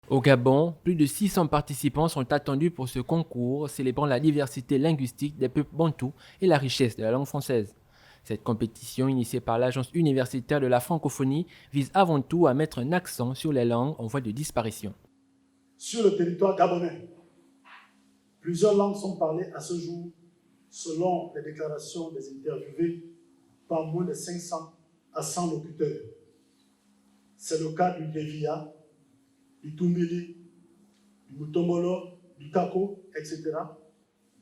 Au Gabon, plus de 600 participants sont attendus pour ce concours célébrant la diversité linguistique des peuples bantous et la richesse de la langue française. Cette compétition, initiée par l'Agence universitaire de la francophonie, vise avant tout à mettre un accent sur les langues en voie de disparition. Sur le territoire gabonais, plusieurs langues sont parlées à ce jour, selon les déclarations des interviewés, par moins de 500 à 100 locuteurs. C'est le cas du Devia, du Tumili, du Mutomolo, du Kako, etc.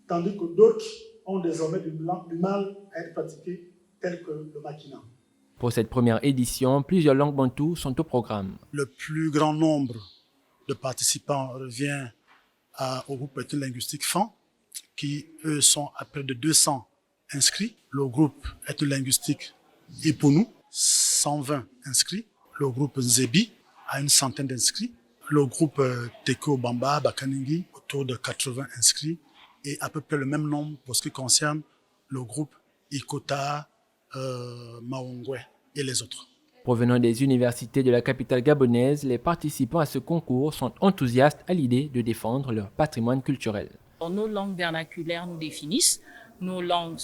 Tandis que d'autres ont désormais du mal à être pratiquées, telles que le Makina. Pour cette première édition, plusieurs langues bantoues sont au programme. Le plus grand nombre de participants revient au groupe ethno-linguistique FAN, qui, eux, sont à près de 200 inscrits. Le groupe ethno-linguistique Iponu, 120 inscrits. Le groupe Nzebi a une centaine d'inscrits. Le groupe Teko Bamba, Bakaningi, autour de 80 inscrits. Et à peu près le même nombre pour ce qui concerne le groupe Ikota, Maongwe et les autres. Provenant des universités de la capitale gabonaise, les participants à ce concours sont enthousiastes à l'idée de défendre leur patrimoine culturel. Nos langues vernaculaires nous définissent. Nos langues,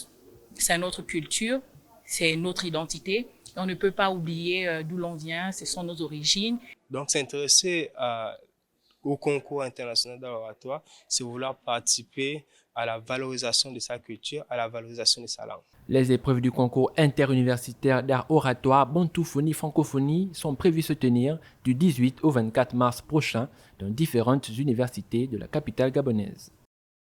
c'est notre culture, c'est notre identité. On ne peut pas oublier d'où l'on vient, ce sont nos origines. Donc s'intéresser au concours international d'oratoire, c'est vouloir participer à la valorisation de sa culture, à la valorisation de sa langue. Les épreuves du concours interuniversitaire d'art oratoire Bantouphonie-Francophonie sont prévues se tenir du 18 au 24 mars prochain dans différentes universités de la capitale gabonaise.